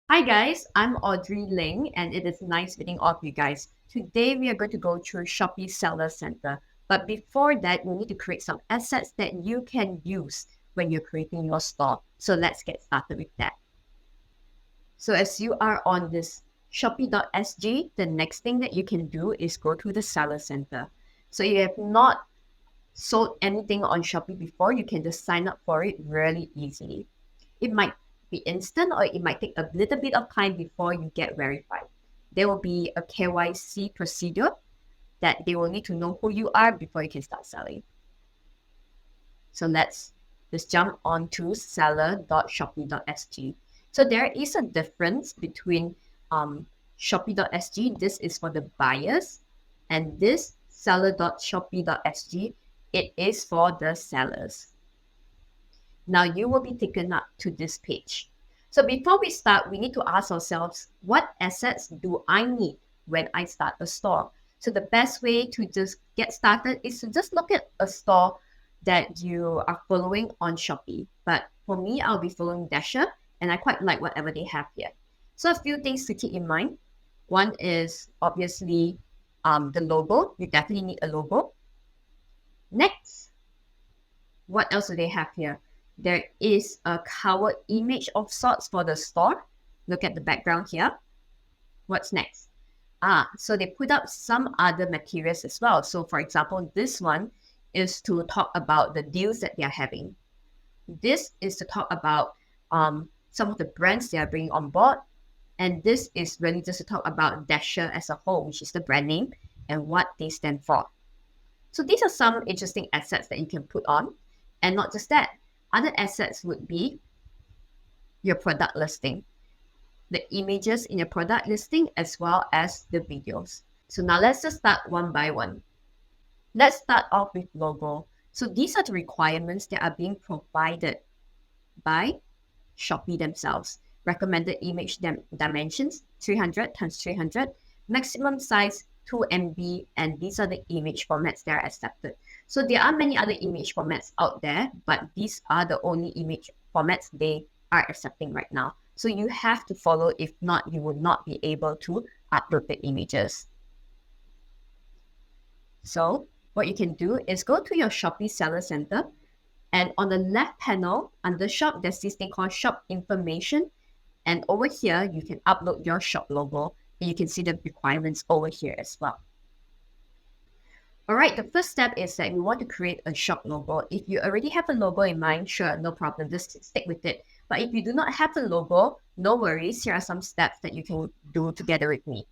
Hi guys, I'm Audrey Ling and it is nice meeting all of you guys. Today we are going to go through Shopee Seller Centre. But before that, you need to create some assets that you can use when you're creating your store. So let's get started with that. So as you are on this Shopee.sg, the next thing that you can do is go to the Seller Centre. So you have not sold anything on Shopee before, you can just sign up for it really easily. It might be instant or it might take a little bit of time before you get verified. There will be a KYC procedure that they will need to know who you are before you can start selling. So let's just jump on to seller.shopee.sg. So there is a difference between Shopee.sg, this is for the buyers, and this seller.shopee.sg, it is for the sellers. Now you will be taken up to this page. So before we start, we need to ask ourselves, what assets do I need when I start a store? So the best way to just get started is to just look at a store that you are following on Shopee. But for me, I'll be following Dasher and I quite like whatever they have here. So a few things to keep in mind. One is obviously the logo. You definitely need a logo. Next, what else do they have here? There is a cover image of sorts for the store. Look at the background here. What's next? So they put up some other materials as well. So for example, this one is to talk about the deals that they are having. This is to talk about some of the brands they are bringing on board. And this is really just to talk about Dasher as a whole, which is the brand name and what they stand for. So these are some interesting assets that you can put on. And not just that, other assets would be your product listing, the images in your product listing, as well as the videos. So now let's just start one by one. Let's start off with logo. So these are the requirements that are being provided by Shopee themselves. Recommended image dimensions 300 times 300, maximum size 2 MB, and these are the image formats that are accepted. So there are many other image formats out there, but these are the only image formats they are accepting right now. So you have to follow, if not, you will not be able to upload the images. So what you can do is go to your Shopee Seller Centre, and on the left panel under shop, there's this thing called shop information. And over here, you can upload your shop logo and you can see the requirements over here as well. All right, the first step is that we want to create a shop logo. If you already have a logo in mind, sure, no problem, just stick with it. But if you do not have a logo, no worries. Here are some steps that you can do together with me.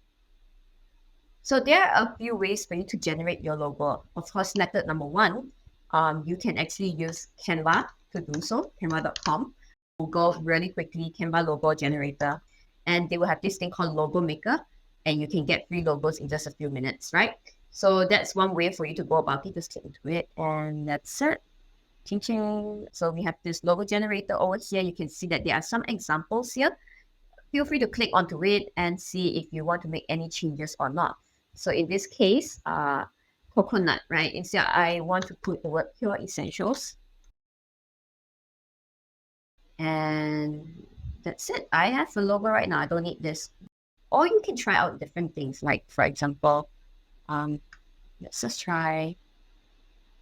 So there are a few ways for you to generate your logo. Of course, method number one, you can actually use Canva to do so, canva.com. Google really quickly Canva logo generator, and they will have this thing called logo maker, and you can get free logos in just a few minutes, right? So that's one way for you to go about it. Just click into it, and that's it. Ching ching. So we have this logo generator over here. You can see that there are some examples here. Feel free to click onto it and see if you want to make any changes or not. So in this case, coconut, right? Instead, I want to put the word pure essentials. And that's it. I have a logo right now. I don't need this. Or you can try out different things. Like, for example, let's just try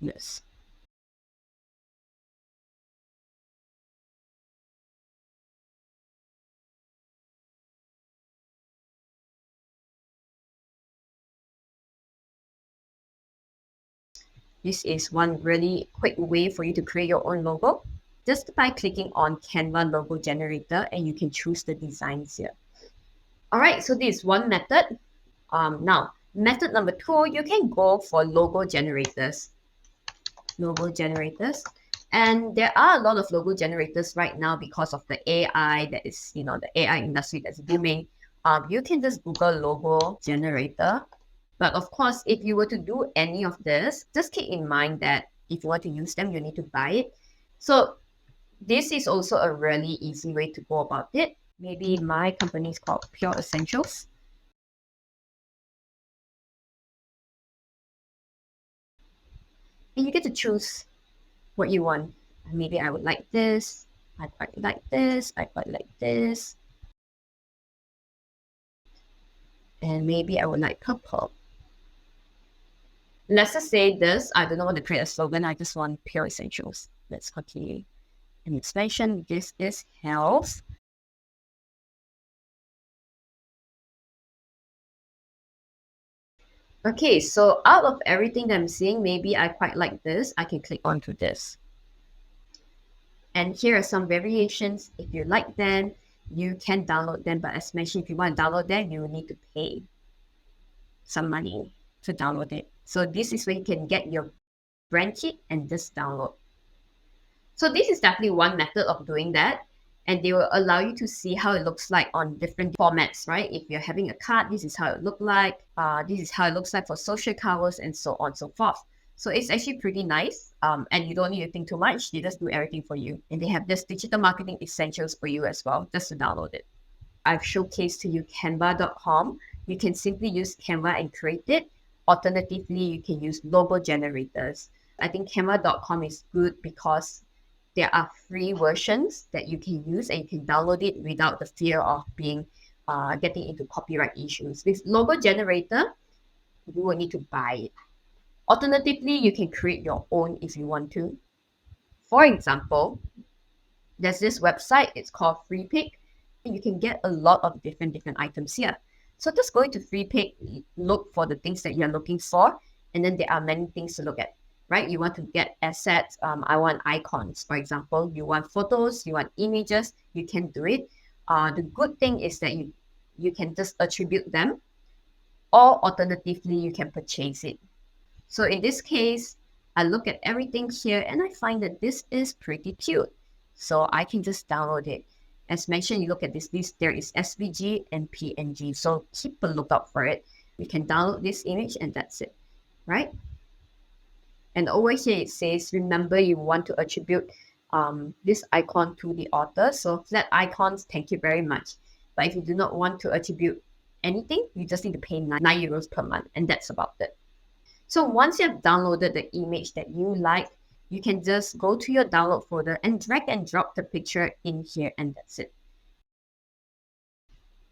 this. This is one really quick way for you to create your own logo. Just by clicking on Canva logo generator, and you can choose the designs here. All right, so this is one method. Now, method number two, you can go for logo generators. Logo generators. And there are a lot of logo generators right now because of the AI that is, the AI industry that's booming. You can just Google logo generator. But of course, if you were to do any of this, just keep in mind that if you want to use them, you need to buy it. So this is also a really easy way to go about it. Maybe my company is called Pure Essentials. And you get to choose what you want. Maybe I would like this. I quite like this. I quite like this. And maybe I would like purple. Let's just say this. I don't want to create a slogan. I just want pure essentials. Let's continue. And let's mention this is health. Okay, so out of everything that I'm seeing, maybe I quite like this. I can click onto this. And here are some variations. If you like them, you can download them. But as mentioned, if you want to download them, you will need to pay some money to download it. So this is where you can get your brand kit and just download. So this is definitely one method of doing that. And they will allow you to see how it looks like on different formats, right? If you're having a card, this is how it looks like. This is how it looks like for social covers and so on and so forth. So it's actually pretty nice. And you don't need to think too much. They just do everything for you. And they have this digital marketing essentials for you as well, just to download it. I've showcased to you Canva.com. You can simply use Canva and create it. Alternatively, you can use logo generators. I think Canva.com is good because there are free versions that you can use and you can download it without the fear of being getting into copyright issues. With logo generator, you will need to buy it. Alternatively, you can create your own if you want to. For example, there's this website, it's called FreePick. You can get a lot of different items here. So just go into FreePick, look for the things that you're looking for, and then there are many things to look at, right? You want to get assets. I want icons, for example. You want photos, you want images, you can do it. The good thing is that you can just attribute them, or alternatively, you can purchase it. So in this case, I look at everything here and I find that this is pretty cute. So I can just download it. As mentioned, you look at this list, there is SVG and PNG. So keep a lookout for it. You can download this image and that's it, right? And over here it says, remember you want to attribute this icon to the author. So flat icons, thank you very much. But if you do not want to attribute anything, you just need to pay 9 euros per month. And that's about it. So once you have downloaded the image that you like, you can just go to your download folder and drag and drop the picture in here and that's it.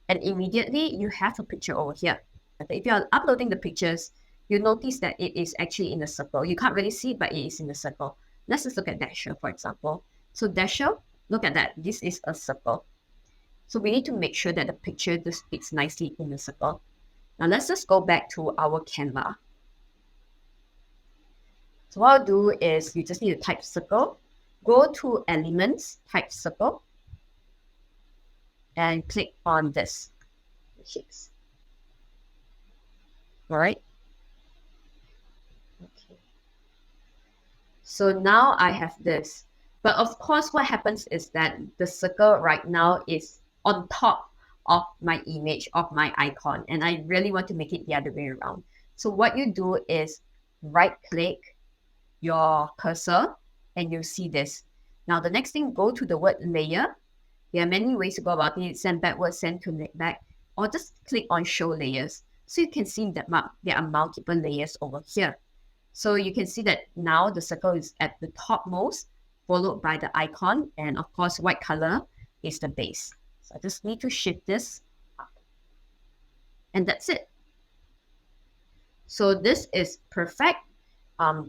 And immediately you have a picture over here. If you are uploading the pictures, you notice that it is actually in a circle. You can't really see it, but it is in a circle. Let's just look at Dasher, for example. So Dasher, look at that. This is a circle. So we need to make sure that the picture just fits nicely in the circle. Now let's just go back to our Canva. So what I'll do is you just need to type circle, go to elements, type circle, and click on this, shapes. All right. Okay. So now I have this. But of course, what happens is that the circle right now is on top of my image, of my icon, and I really want to make it the other way around. So what you do is right click your cursor and you'll see this. Now the next thing, go to the word layer. There are many ways to go about it. Send backwards, send to back, or just click on show layers. So you can see that there are multiple layers over here. So you can see that now the circle is at the topmost, followed by the icon, and of course white color is the base. So I just need to shift this up. And that's it. So this is perfect.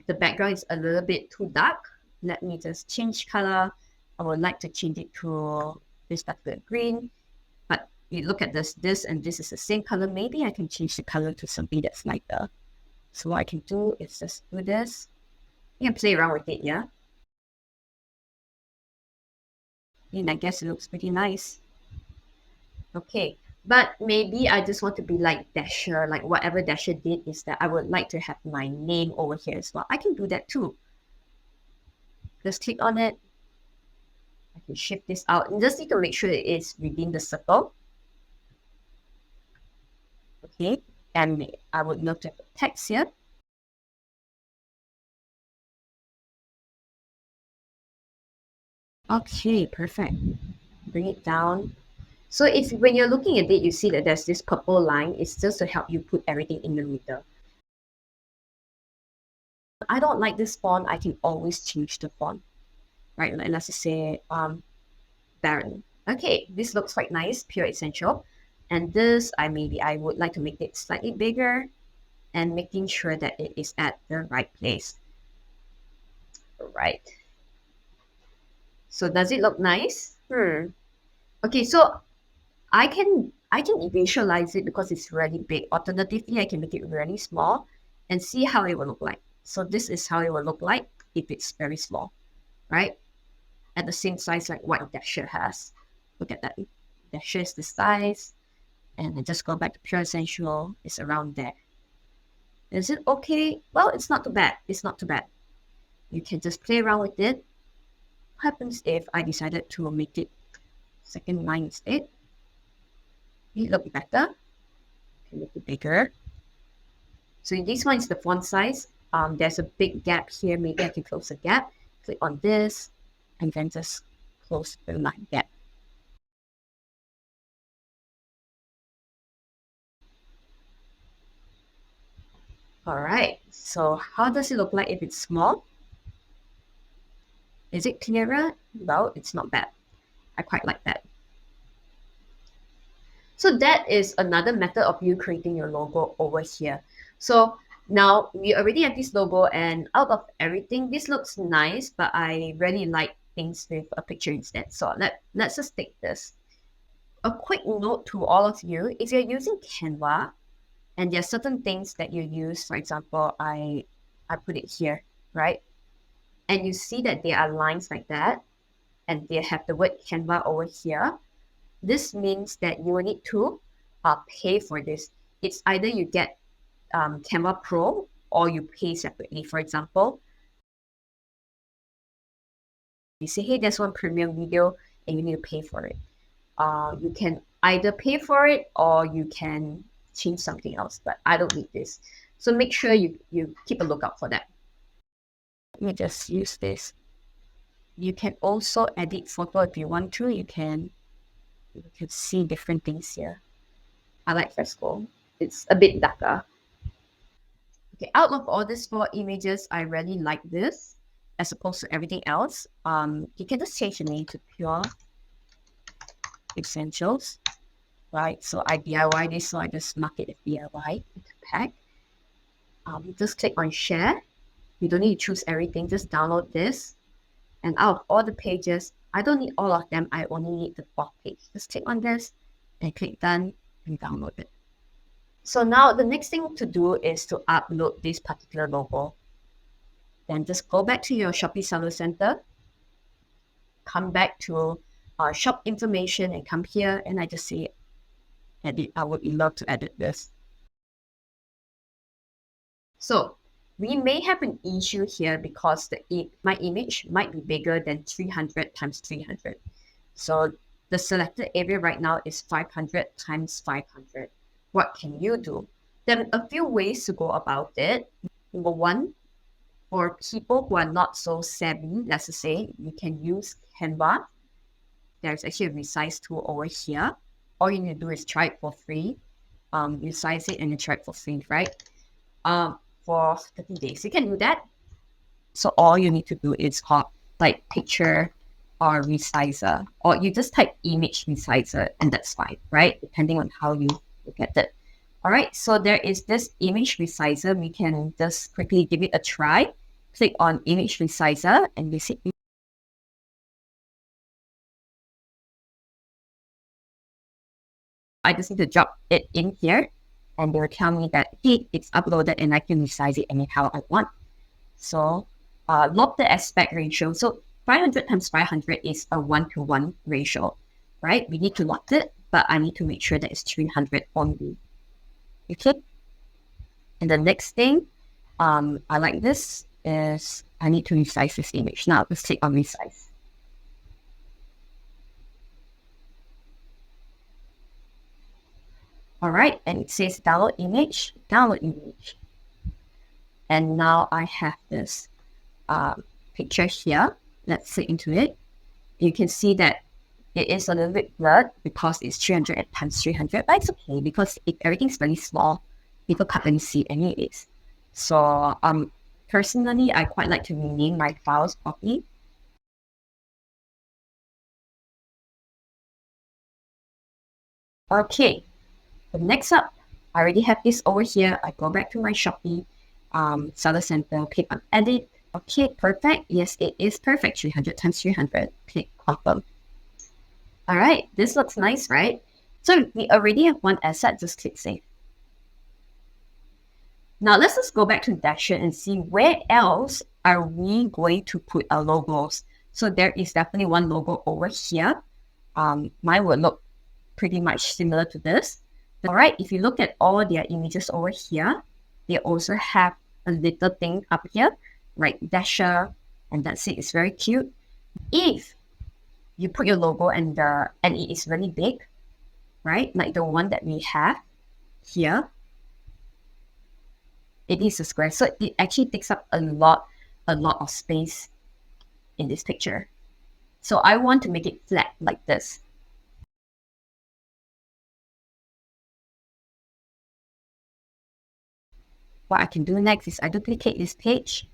The background is a little bit too dark. Let me just change color. I would like to change it to this particular green. But you look at this and this is the same color. Maybe I can change the color to something that's lighter. So what I can do is just do this. You can play around with it, yeah? And I guess it looks pretty nice. Okay, but maybe I just want to be like Dasher, like whatever Dasher did is that I would like to have my name over here as well. I can do that too. Just click on it. I can shift this out and just need to make sure it is within the circle. Okay, and I would love to have text here. Okay, perfect. Bring it down. So if when you're looking at it, you see that there's this purple line. It's just to help you put everything in the middle. I don't like this font. I can always change the font, right? Like let's just say Baron. Okay, this looks quite nice, pure essential. And this, I would like to make it slightly bigger and making sure that it is at the right place. Right. So does it look nice? Okay, so I can visualize it because it's really big. Alternatively, I can make it really small and see how it will look like. So this is how it will look like if it's very small, right? At the same size like what Dasher has. Look at that. Dasher is the size. And I just go back to Pure Essential. It's around there. Is it okay? Well, it's not too bad. It's not too bad. You can just play around with it. What happens if I decided to make it second line instead? It look better. Can make it bigger. So this one is the font size. There's a big gap here. Maybe I can close the gap. Click on this and then just close the line gap. All right. So how does it look like if it's small? Is it clearer? Well, it's not bad. I quite like that. So that is another method of you creating your logo over here. So now we already have this logo, and out of everything, this looks nice, but I really like things with a picture instead. So let's just take this. A quick note to all of you, if you're using Canva and there are certain things that you use, for example, I put it here, right? And you see that there are lines like that, and they have the word Canva over here. This means that you will need to pay for this. It's either you get Canva Pro or you pay separately. For example, you say, hey, there's one premium video and you need to pay for it. You can either pay for it or you can change something else, but I don't need this. So make sure you keep a lookout for that. Let me just use this. You can also edit photo if you want to. You can see different things here. I like fresco. It's a bit darker. Okay, out of all these 4 images, I really like this as opposed to everything else. You can just change the name to Pure Essentials, right? So I DIY this, so I just mark it as DIY pack. Just click on share. You don't need to choose everything, just download this. And out of all the pages, I don't need all of them. I only need the 4th page. Just click on this and click done and download it. So now the next thing to do is to upload this particular logo. Then just go back to your Shopee Seller Centre, come back to shop information and come here, and I just say edit. I would love to edit this. So we may have an issue here because my image might be bigger than 300 times 300. So the selected area right now is 500 times 500. What can you do? There are a few ways to go about it. Number one, for people who are not so savvy, let's just say, you can use Canva. There's actually a Resize tool over here. All you need to do is try it for free. Resize it and you try it for free, right? For 30 days. You can do that. So all you need to do is like picture or Resizer, or you just type image Resizer and that's fine, right? Depending on how you look at it. All right, so there is this image Resizer. We can just quickly give it a try. Click on image Resizer and basically I just need to drop it in here and they'll tell me that, hey, it's uploaded and I can resize it anyhow I want. So log the aspect ratio. So 500 times 500 is a 1-to-1 ratio, right? We need to log it, but I need to make sure that it's 300 only. Okay. And the next thing I like this is I need to resize this image. Now let's click on resize. All right, and it says download image, download image. And now I have this picture here. Let's click into it. You can see that it is a little bit blurred because it's 300 times 300, but it's okay because if everything's very small, people can't really see anyways. So personally, I quite like to rename my files properly. Okay, But next up, I already have this over here. I go back to my Shopee Seller Centre, click on edit. Okay, perfect. Yes, it is perfect. 300 times 300. Click confirm. All right, this looks nice, right? So we already have one asset, just click save. Now let's just go back to Dasher and see where else are we going to put our logos. So there is definitely one logo over here. Mine will look pretty much similar to this. All right, if you look at all their images over here, they also have a little thing up here, right? Dasher, and that's it. It's very cute. If you put your logo and it is really big, right? Like the one that we have here, it is a square. So it actually takes up a lot of space in this picture. So I want to make it flat like this. What I can do next is I duplicate this page.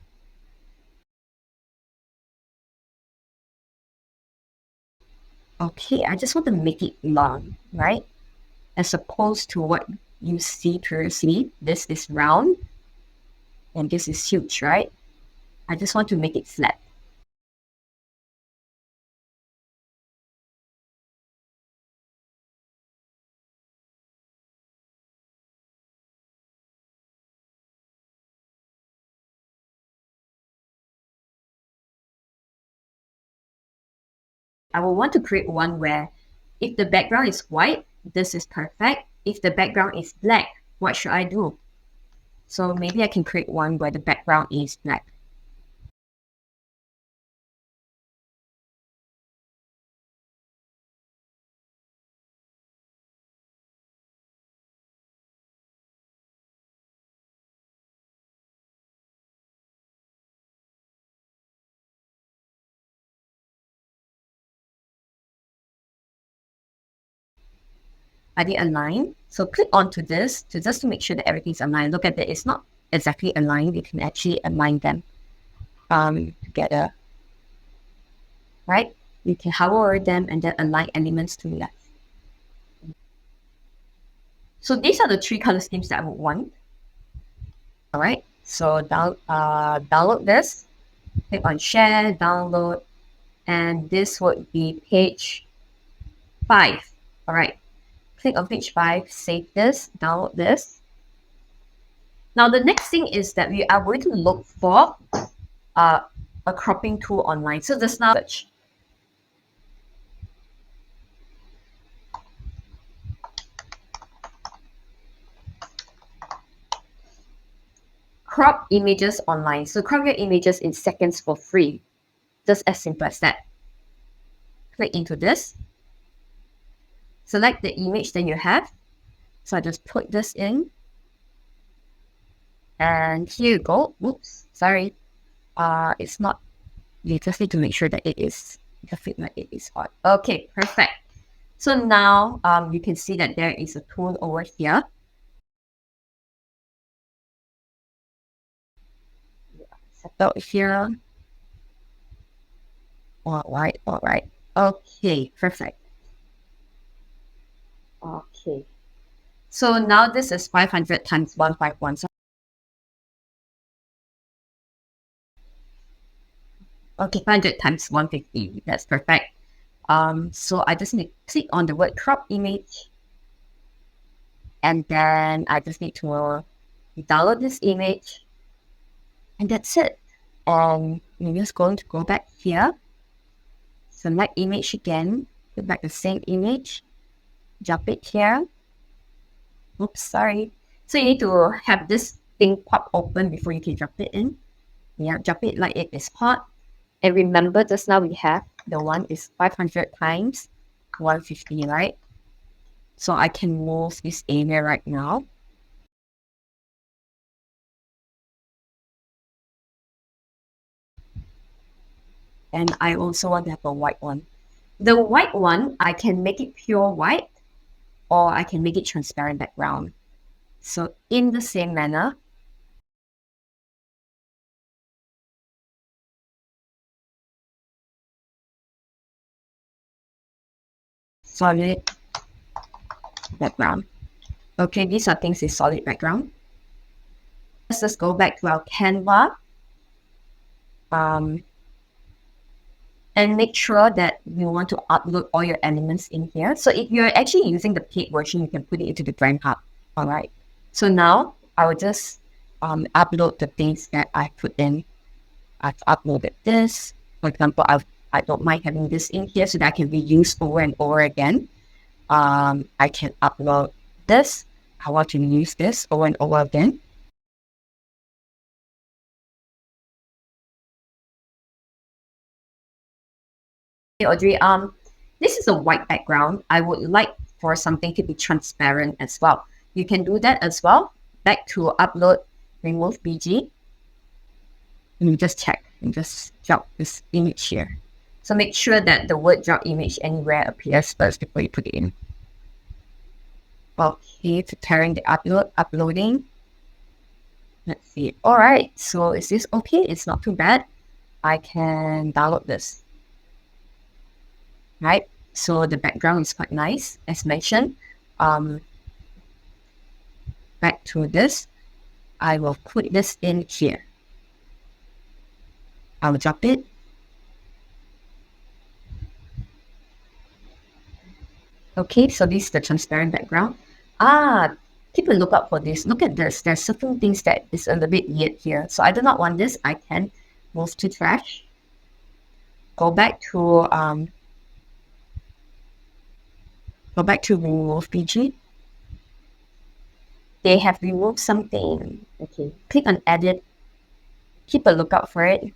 Okay, I just want to make it long, right? As opposed to what you see previously. This is round and this is huge, right? I just want to make it flat. I will want to create one where if the background is white, this is perfect. If the background is black, what should I do? So maybe I can create one where the background is black. I did align. So click onto this to just to make sure that everything's aligned. Look at it, it's not exactly aligned. You can actually align them together, right? You can hover over them and then align elements to left. So these are the three color schemes that I would want. All right. So download this, click on share, download, and this would be page 5. All right. Click on page 5, save this, download this. Now the next thing is that we are going to look for a cropping tool online. So just now search. Crop images online. So crop your images in seconds for free. Just as simple as that. Click into this. Select the image that you have. So I just put this in. And here you go. Oops, sorry. It's not. You just need to make sure that it is the fitment it is on. Okay, perfect. So now you can see that there is a tool over here. Settle here. All right. Okay, perfect. Okay. So now this is 500 times 151. So, okay, 500 times 150. That's perfect. So I just need to click on the word crop image. And then I just need to download this image. And that's it. We're just going to go back here. Select image again. Put back the same image. Drop it here. Oops, sorry. So you need to have this thing pop open before you can drop it in. Yeah, drop it like it is hot. And remember, just now we have the one is 500 times 150, right? So I can move this area right now. And I also want to have a white one. The white one, I can make it pure white or I can make it transparent background. So in the same manner, solid background. Okay, these are things with solid background. Let's just go back to our Canva. And make sure that you want to upload all your elements in here. So if you're actually using the paid version, you can put it into the Brand Hub. All right. So now I will just upload the things that I put in. I've uploaded this. For example, I don't mind having this in here so that I can reuse over and over again. I can upload this. I want to use this over and over again. Hey Audrey, this is a white background. I would like for something to be transparent as well. You can do that as well. Back to upload, remove BG. And you just check and just drop this image here. So make sure that the word drop image anywhere appears first before you put it in. Okay, preparing the uploading. Let's see. All right, so is this okay? It's not too bad. I can download this. Right, so the background is quite nice, as mentioned. Back to this, I will put this in here. I will drop it. Okay, so this is the transparent background. Keep a lookout for this. Look at this. There's certain things that is a little bit weird here. So I do not want this. I can move to trash. Go back to remove PG. They have removed something. Okay, click on edit. Keep a lookout for it.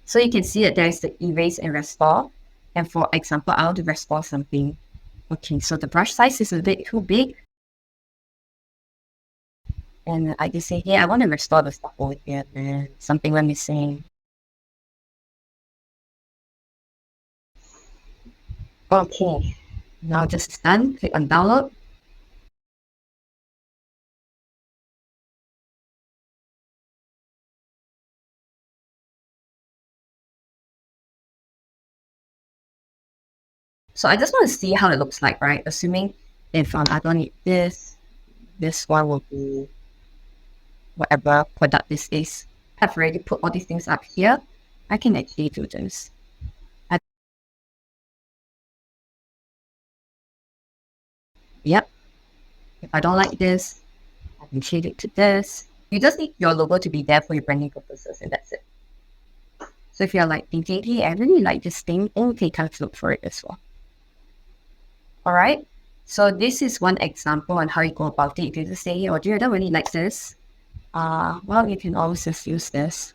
So you can see that there is the erase and restore. And for example, I want to restore something. Okay, so the brush size is a bit too big. And I just say, hey, I want to restore the stuff over here. And something went missing. Okay, now just done. Click on download. So I just want to see how it looks like, right? Assuming if I don't need this one will be whatever product this is. I've already put all these things up here. I can actually do this. Yep. If I don't like this, I can change it to this. You just need your logo to be there for your branding purposes, and that's it. So if you're like thinking, hey, I really like this thing, okay, kind of look for it as well. All right. So this is one example on how you go about it. If you just say, hey, Audrey, I don't really like this. Well, you can always just use this.